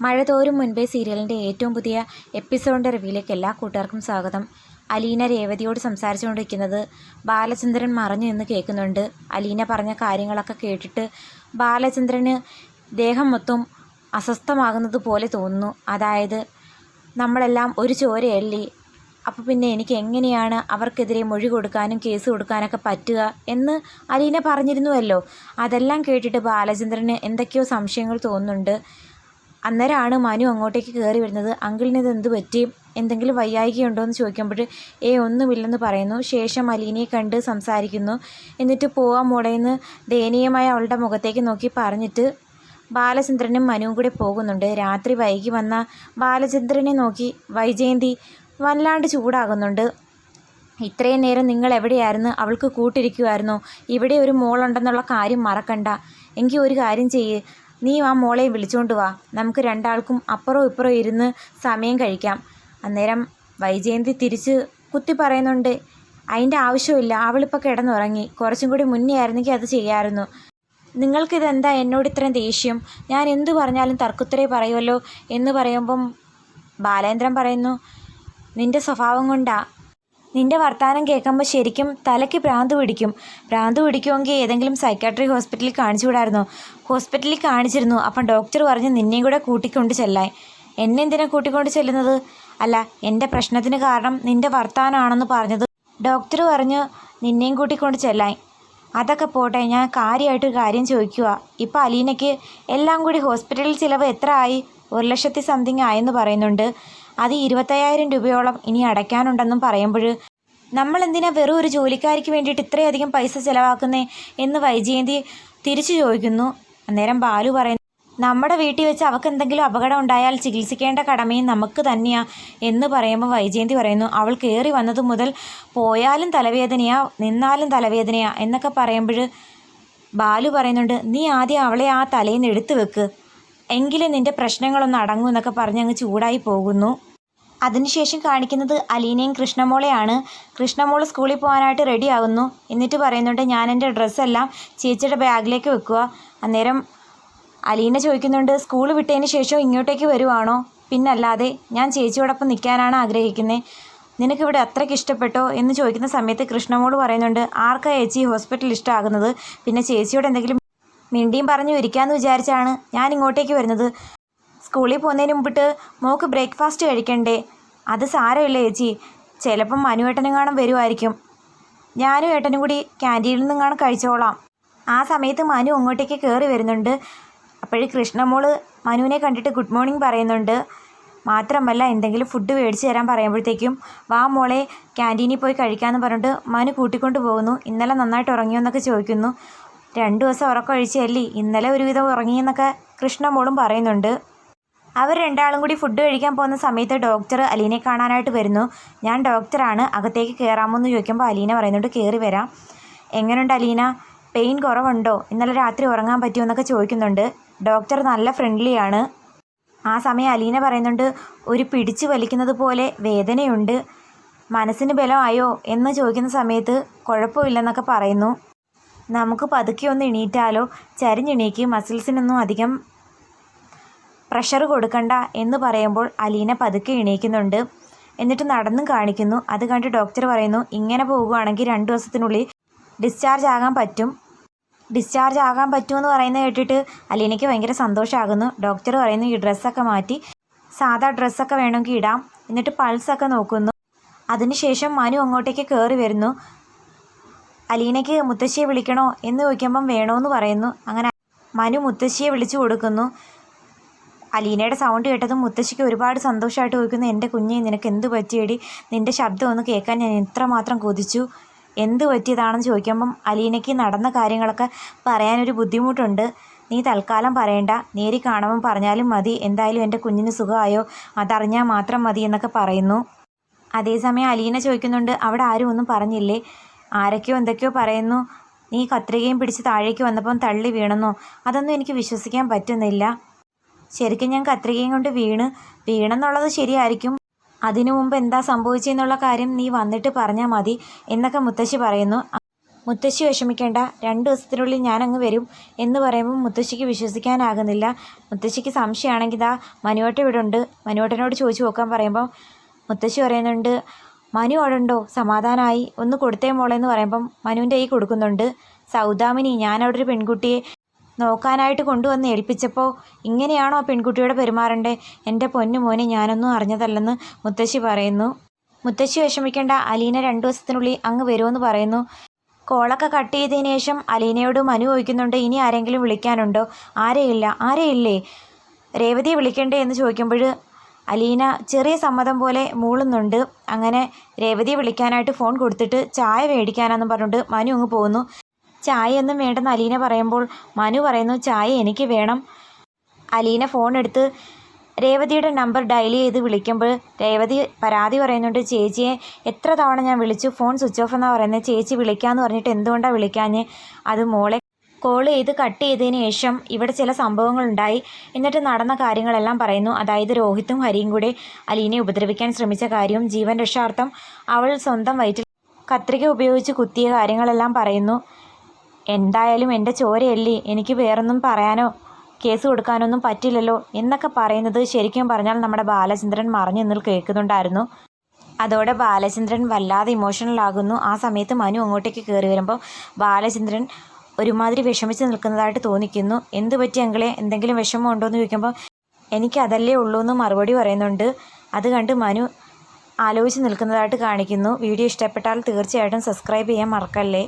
മഴ തോരും മുൻപേ സീരിയലിൻ്റെ ഏറ്റവും പുതിയ എപ്പിസോഡിൻ്റെ റിവ്യൂയിലേക്ക് എല്ലാ കൂട്ടുകാർക്കും സ്വാഗതം. അലീന രേവതിയോട് സംസാരിച്ചുകൊണ്ടിരിക്കുന്നത് ബാലചന്ദ്രൻ മറഞ്ഞു നിന്ന് കേൾക്കുന്നുണ്ട്. അലീന പറഞ്ഞ കാര്യങ്ങളൊക്കെ കേട്ടിട്ട് ബാലചന്ദ്രന് ദേഹം മൊത്തം അസ്വസ്ഥമാകുന്നത് പോലെ തോന്നുന്നു. അതായത് നമ്മളെല്ലാം ഒരു ചോരയല്ലേ, അപ്പോൾ പിന്നെ എനിക്ക് എങ്ങനെയാണ് അവർക്കെതിരെ മൊഴി കൊടുക്കാനും കേസ് കൊടുക്കാനൊക്കെ പറ്റുക എന്ന് അലീന പറഞ്ഞിരുന്നുവല്ലോ. അതെല്ലാം കേട്ടിട്ട് ബാലചന്ദ്രന് എന്തൊക്കെയോ സംശയങ്ങൾ തോന്നുന്നുണ്ട്. അന്നേരമാണ് മനു അങ്ങോട്ടേക്ക് കയറി വരുന്നത്. അങ്കിളിന് ഇത് എന്ത് പറ്റി, എന്തെങ്കിലും വയ്യായികയുണ്ടോ എന്ന് ചോദിക്കുമ്പോൾ ഒന്നുമില്ലെന്ന് പറയുന്നു. ശേഷം അലീനയെ കണ്ട് സംസാരിക്കുന്നു. എന്നിട്ട് പോവാൻ മോളേന്ന് ദയനീയമായ അവളുടെ മുഖത്തേക്ക് നോക്കി പറഞ്ഞിട്ട് ബാലചന്ദ്രനും മനുവും കൂടെ പോകുന്നുണ്ട്. രാത്രി വൈകി വന്ന ബാലചന്ദ്രനെ നോക്കി വൈജയന്തി വല്ലാണ്ട് ചൂടാകുന്നുണ്ട്. ഇത്രയും നേരം നിങ്ങൾ എവിടെയായിരുന്നു? അവൾക്ക് കൂട്ടിരിക്കുമായിരുന്നോ? ഇവിടെ ഒരു മോളുണ്ടെന്നുള്ള കാര്യം മറക്കണ്ട. എങ്കിൽ ഒരു കാര്യം ചെയ്യ്, നീ ആ മോളെ വിളിച്ചുകൊണ്ട് വാ, നമുക്ക് രണ്ടാൾക്കും അപ്പുറവും ഇപ്പുറവും ഇരുന്ന് സമയം കഴിക്കാം. അന്നേരം വൈജയന്തി തിരിച്ച് കുത്തി പറയുന്നുണ്ട്, അതിൻ്റെ ആവശ്യമില്ല, അവളിപ്പോൾ കിടന്നുറങ്ങി, കുറച്ചും കൂടി മുന്നേ ആയിരുന്നെങ്കിൽ അത് ചെയ്യാമായിരുന്നു. നിങ്ങൾക്കിതെന്താ എന്നോട് ഇത്രയും ദേഷ്യം? ഞാൻ എന്തു പറഞ്ഞാലും തർക്കുത്തരേ പറയുമല്ലോ എന്ന് പറയുമ്പം ബാലേന്ദ്രൻ പറയുന്നു, നിൻ്റെ സ്വഭാവം കൊണ്ടാ. നിൻ്റെ വർത്തമാനം കേൾക്കുമ്പോൾ ശരിക്കും തലയ്ക്ക് ഭ്രാന്ത് പിടിക്കും. ഭ്രാന്ത് പിടിക്കുമെങ്കിൽ ഏതെങ്കിലും സൈക്കാട്രി ഹോസ്പിറ്റലിൽ കാണിച്ചു വിടായിരുന്നോ? ഹോസ്പിറ്റലിൽ കാണിച്ചിരുന്നു. അപ്പം ഡോക്ടർ പറഞ്ഞ് നിന്നെയും കൂടെ കൂട്ടിക്കൊണ്ട് ചെല്ലാൻ. എന്നെ എന്തിനാ കൂട്ടിക്കൊണ്ട് ചെല്ലുന്നത്? അല്ല, എൻ്റെ പ്രശ്നത്തിന് കാരണം നിൻ്റെ വർത്തമാനമാണെന്ന് പറഞ്ഞത് ഡോക്ടർ പറഞ്ഞു നിന്നെയും കൂട്ടിക്കൊണ്ട് ചെല്ലാൻ. അതൊക്കെ പോട്ടെ, ഞാൻ കാര്യമായിട്ടൊരു കാര്യം ചോദിക്കുക. ഇപ്പോൾ അലീനയ്ക്ക് എല്ലാം കൂടി ഹോസ്പിറ്റലിൽ ചിലവ് എത്ര ആയി? 1,00,000 സംതിങ് ആയെന്ന് പറയുന്നുണ്ട്. അത് 25,000 രൂപയോളം ഇനി അടയ്ക്കാനുണ്ടെന്നും പറയുമ്പോൾ നമ്മളെന്തിനാ വെറും ഒരു ജോലിക്കാരിക്ക് വേണ്ടിയിട്ട് ഇത്രയധികം പൈസ ചിലവാക്കുന്നേ എന്ന് വൈജയന്തി തിരിച്ചു ചോദിക്കുന്നു. അന്നേരം ബാലു പറയുന്നു, നമ്മുടെ വീട്ടിൽ വെച്ച് അവൾക്ക് എന്തെങ്കിലും അപകടം ഉണ്ടായാൽ ചികിത്സിക്കേണ്ട കടമയും നമുക്ക് തന്നെയാ എന്ന് പറയുമ്പോൾ വൈജയന്തി പറയുന്നു, അവൾ കയറി വന്നത് മുതൽ പോയാലും തലവേദനയാ നിന്നാലും തലവേദനയാ എന്നൊക്കെ പറയുമ്പോൾ ബാലു പറയുന്നുണ്ട്, നീ ആദ്യം അവളെ ആ തലയിൽ നിന്ന് എടുത്തു വെക്ക്, എങ്കിലും നിൻ്റെ പ്രശ്നങ്ങളൊന്നും അടങ്ങും എന്നൊക്കെ പറഞ്ഞ് അങ്ങ് ചൂടായി പോകുന്നു. അതിനുശേഷം കാണിക്കുന്നത് അലീനയും കൃഷ്ണമോളെയാണ്. കൃഷ്ണമോൾ സ്കൂളിൽ പോകാനായിട്ട് റെഡി ആകുന്നു. എന്നിട്ട് പറയുന്നുണ്ട്, ഞാൻ എൻ്റെ ഡ്രസ്സെല്ലാം ചേച്ചിയുടെ ബാഗിലേക്ക് വെക്കുക. അന്നേരം അലീന ചോദിക്കുന്നുണ്ട്, സ്കൂൾ വിട്ടതിന് ശേഷം ഇങ്ങോട്ടേക്ക് വരുവാണോ? പിന്നല്ലാതെ, ഞാൻ ചേച്ചിയോടൊപ്പം നിൽക്കാനാണ് ആഗ്രഹിക്കുന്നത്. നിനക്കിവിടെ അത്രയ്ക്ക് ഇഷ്ടപ്പെട്ടോ എന്ന് ചോദിക്കുന്ന സമയത്ത് കൃഷ്ണമോൾ പറയുന്നുണ്ട്, ആർക്കാ ചേച്ചി ഹോസ്പിറ്റൽ ഇഷ്ടമാകുന്നത്? പിന്നെ ചേച്ചിയോട് എന്തെങ്കിലും മിണ്ടിയും പറഞ്ഞു ഇരിക്കാമെന്ന് വിചാരിച്ചാണ് ഞാൻ ഇങ്ങോട്ടേക്ക് വരുന്നത്. സ്കൂളിൽ പോകുന്നതിന് മുമ്പിട്ട് മോൾക്ക് ബ്രേക്ക്ഫാസ്റ്റ് കഴിക്കണ്ടേ? അത് സാരമില്ല ചേച്ചി, ചിലപ്പം മനുവേട്ടനും കാണാൻ വരുമായിരിക്കും, ഞാനും ഏട്ടനും കൂടി ക്യാൻറ്റീനിൽ നിന്നും കാണാൻ കഴിച്ചോളാം. ആ സമയത്ത് മനു അങ്ങോട്ടേക്ക് കയറി വരുന്നുണ്ട്. അപ്പോഴേ കൃഷ്ണമോൾ മനുവിനെ കണ്ടിട്ട് ഗുഡ് മോർണിംഗ് പറയുന്നുണ്ട്. മാത്രമല്ല എന്തെങ്കിലും ഫുഡ് മേടിച്ച് തരാൻ പറയുമ്പോഴത്തേക്കും വാ മോളെ ക്യാൻറ്റീനിൽ പോയി കഴിക്കാമെന്ന് പറഞ്ഞിട്ട് മനു കൂട്ടിക്കൊണ്ട് പോകുന്നു. ഇന്നലെ നന്നായിട്ട് ഉറങ്ങിയോ എന്നൊക്കെ ചോദിക്കുന്നു. 2 ദിവസം ഉറക്കം ഒഴിച്ചല്ലേ, ഇന്നലെ ഒരുവിധം ഉറങ്ങിയെന്നൊക്കെ കൃഷ്ണമോളും പറയുന്നുണ്ട്. അവർ രണ്ടാളും കൂടി ഫുഡ് കഴിക്കാൻ പോകുന്ന സമയത്ത് ഡോക്ടർ അലീനെ കാണാനായിട്ട് വരുന്നു. ഞാൻ ഡോക്ടറാണ്, അകത്തേക്ക് കയറാമോ എന്ന് ചോദിക്കുമ്പോൾ അലീന പറയുന്നുണ്ട്, കയറി വരാം. എങ്ങനെയുണ്ട് അലീന, പെയിൻ കുറവുണ്ടോ? ഇന്നലെ രാത്രി ഉറങ്ങാൻ പറ്റുമോ എന്നൊക്കെ ചോദിക്കുന്നുണ്ട്. ഡോക്ടർ നല്ല ഫ്രണ്ട്ലിയാണ്. ആ സമയം അലീന പറയുന്നുണ്ട്, ഒരു പിടിച്ചു വലിക്കുന്നത് പോലെ വേദനയുണ്ട്, മനസ്സിന് ബലമായോ എന്ന് ചോദിക്കുന്ന സമയത്ത് കുഴപ്പമില്ലെന്നൊക്കെ പറയുന്നു. നമുക്ക് പതുക്കെ ഒന്ന് എണീറ്റാലോ, ചരിഞ്ഞെണീക്ക്, മസിൽസിനൊന്നും അധികം പ്രഷർ കൊടുക്കണ്ട എന്ന് പറയുമ്പോൾ അലീന പതുക്കെ എണീക്കുന്നുണ്ട്. എന്നിട്ട് നടന്നും കാണിക്കുന്നു. അത് കണ്ട് ഡോക്ടർ പറയുന്നു, ഇങ്ങനെ പോകുകയാണെങ്കിൽ 2 ദിവസത്തിനുള്ളിൽ ഡിസ്ചാർജ് ആകാൻ പറ്റുമെന്ന് പറയുന്നത് കേട്ടിട്ട് അലീനയ്ക്ക് ഭയങ്കര സന്തോഷമാകുന്നു. ഡോക്ടർ പറയുന്നു, ഈ ഡ്രസ്സൊക്കെ മാറ്റി സാധാ ഡ്രസ്സൊക്കെ വേണമെങ്കിൽ ഇടാം. എന്നിട്ട് പൾസൊക്കെ നോക്കുന്നു. അതിനുശേഷം മനു അങ്ങോട്ടേക്ക് കയറി വരുന്നു. അലീനയ്ക്ക് മുത്തശ്ശിയെ വിളിക്കണോ എന്ന് ചോദിക്കുമ്പം വേണമെന്ന് പറയുന്നു. അങ്ങനെ മനു മുത്തശ്ശിയെ വിളിച്ചു കൊടുക്കുന്നു. അലീനയുടെ സൗണ്ട് കേട്ടതും മുത്തശ്ശിക്ക് ഒരുപാട് സന്തോഷമായിട്ട് ചോദിക്കുന്നു, എൻ്റെ കുഞ്ഞെ നിനക്ക് എന്ത് പറ്റിയടി? നിൻ്റെ ശബ്ദം ഒന്ന് കേൾക്കാൻ ഞാൻ എത്രമാത്രം കൊതിച്ചു, എന്ത് പറ്റിയതാണെന്ന് ചോദിക്കുമ്പം അലീനയ്ക്ക് നടന്ന കാര്യങ്ങളൊക്കെ പറയാനൊരു ബുദ്ധിമുട്ടുണ്ട്. നീ തൽക്കാലം പറയണ്ട, നേരി കാണുമ്പം പറഞ്ഞാലും മതി, എന്തായാലും എൻ്റെ കുഞ്ഞിന് സുഖമായോ അതറിഞ്ഞാൽ മാത്രം മതി എന്നൊക്കെ പറയുന്നു. അതേസമയം അലീന ചോദിക്കുന്നുണ്ട്, അവിടെ ആരും ഒന്നും പറഞ്ഞില്ലേ? ആരൊക്കെയോ എന്തൊക്കെയോ പറയുന്നു, നീ കത്രികയും പിടിച്ച് താഴേക്ക് വന്നപ്പം തള്ളി വീണെന്നോ? അതൊന്നും എനിക്ക് വിശ്വസിക്കാൻ പറ്റുന്നില്ല. ശരിക്കും ഞാൻ കത്രികയും കൊണ്ട് വീണെന്നുള്ളത് ശരിയായിരിക്കും, അതിനു മുമ്പ് എന്താ സംഭവിച്ചെന്നുള്ള കാര്യം നീ വന്നിട്ട് പറഞ്ഞാൽ മതി എന്നൊക്കെ മുത്തശ്ശി പറയുന്നു. മുത്തശ്ശി വിഷമിക്കേണ്ട, 2 ദിവസത്തിനുള്ളിൽ ഞാനങ്ങ് വരും എന്ന് പറയുമ്പോൾ മുത്തശ്ശിക്ക് വിശ്വസിക്കാനാകുന്നില്ല. മുത്തശ്ശിക്ക് സംശയമാണെങ്കിൽ ഇതാ മനുവേട്ടൻ ഇവിടെ ഉണ്ട്, മനുവേട്ടനോട് ചോദിച്ചു നോക്കാൻ പറയുമ്പോൾ മുത്തശ്ശി പറയുന്നുണ്ട്, മനു അവിടെ ഉണ്ടോ, സമാധാനമായി, ഒന്ന് കൊടുത്തേ മോളെ എന്ന് പറയുമ്പം മനുവിൻ്റെ കൈ കൊടുക്കുന്നുണ്ട്. സൗദാമിനി, ഞാനവിടെ ഒരു പെൺകുട്ടിയെ നോക്കാനായിട്ട് കൊണ്ടുവന്ന് ഏൽപ്പിച്ചപ്പോൾ ഇങ്ങനെയാണോ ആ പെൺകുട്ടിയോട് പെരുമാറണ്ടേ? എൻ്റെ പൊന്നു മോനെ, ഞാനൊന്നും അറിഞ്ഞതല്ലെന്ന് മുത്തശ്ശി പറയുന്നു. മുത്തശ്ശി വിഷമിക്കേണ്ട, അലീന 2 ദിവസത്തിനുള്ളിൽ അങ്ങ് വരുമെന്ന് പറയുന്നു. കോളൊക്കെ കട്ട് ചെയ്തതിന് ശേഷം അലീനയോട് മനു ചോദിക്കുന്നുണ്ട്, ഇനി ആരെങ്കിലും വിളിക്കാനുണ്ടോ? ആരെയില്ലേ, രേവതിയെ വിളിക്കണ്ടേ എന്ന് ചോദിക്കുമ്പോൾ അലീന ചെറിയ സമ്മതം പോലെ മൂളുന്നുണ്ട്. അങ്ങനെ രേവതിയെ വിളിക്കാനായിട്ട് ഫോൺ കൊടുത്തിട്ട് ചായ മേടിക്കാനാണെന്ന് പറഞ്ഞുകൊണ്ട് മനു അങ്ങ് പോകുന്നു. ചായയൊന്നും വേണ്ടെന്ന് അലീന പറയുമ്പോൾ മനു പറയുന്നു, ചായ എനിക്ക് വേണം. അലീന ഫോൺ എടുത്ത് രേവതിയുടെ നമ്പർ ഡയൽ ചെയ്ത് വിളിക്കുമ്പോൾ രേവതി പരാതി പറയുന്നുണ്ട്, ചേച്ചിയെ എത്ര തവണ ഞാൻ വിളിച്ചു, ഫോൺ സ്വിച്ച് ഓഫ് എന്നാണ് പറയുന്നത്, ചേച്ചി വിളിക്കാമെന്ന് പറഞ്ഞിട്ട് എന്തുകൊണ്ടാണ് വിളിക്കാഞ്ഞ്? അത് മോളെ കോൾ ചെയ്ത് കട്ട് ചെയ്തതിന് ശേഷം ഇവിടെ ചില സംഭവങ്ങളുണ്ടായി, എന്നിട്ട് നടന്ന കാര്യങ്ങളെല്ലാം പറയുന്നു. അതായത് രോഹിത്തും ഹരിയും കൂടെ അലീനയെ ഉപദ്രവിക്കാൻ ശ്രമിച്ച കാര്യവും ജീവൻ രക്ഷാർത്ഥം അവൾ സ്വന്തം വയറ്റിൽ കത്രിക ഉപയോഗിച്ച് കുത്തിയ കാര്യങ്ങളെല്ലാം പറയുന്നു. എന്തായാലും എൻ്റെ ചോരയല്ലേ, എനിക്ക് വേറൊന്നും പറയാനോ കേസ് കൊടുക്കാനൊന്നും പറ്റില്ലല്ലോ എന്നൊക്കെ പറയുന്നത് ശരിക്കും പറഞ്ഞാൽ നമ്മുടെ ബാലചന്ദ്രൻ മറിഞ്ഞു നിന്നിൽ കേൾക്കുന്നുണ്ടായിരുന്നു. അതോടെ ബാലചന്ദ്രൻ വല്ലാതെ ഇമോഷണൽ ആകുന്നു. ആ സമയത്ത് മനു അങ്ങോട്ടേക്ക് കയറി വരുമ്പോൾ ബാലചന്ദ്രൻ ഒരുമാതിരി വിഷമിച്ച് നിൽക്കുന്നതായിട്ട് തോന്നിക്കുന്നു. എന്ത് പറ്റി അങ്കിളെ, എന്തെങ്കിലും വിഷമം ഉണ്ടോ എന്ന് ചോദിക്കുമ്പോൾ എനിക്കതല്ലേ ഉള്ളൂ എന്ന് മറുപടി പറയുന്നുണ്ട്. അത് കണ്ട് മനു ആലോചിച്ച് നിൽക്കുന്നതായിട്ട് കാണിക്കുന്നു. വീഡിയോ ഇഷ്ടപ്പെട്ടാൽ തീർച്ചയായിട്ടും സബ്സ്ക്രൈബ് ചെയ്യാൻ മറക്കല്ലേ.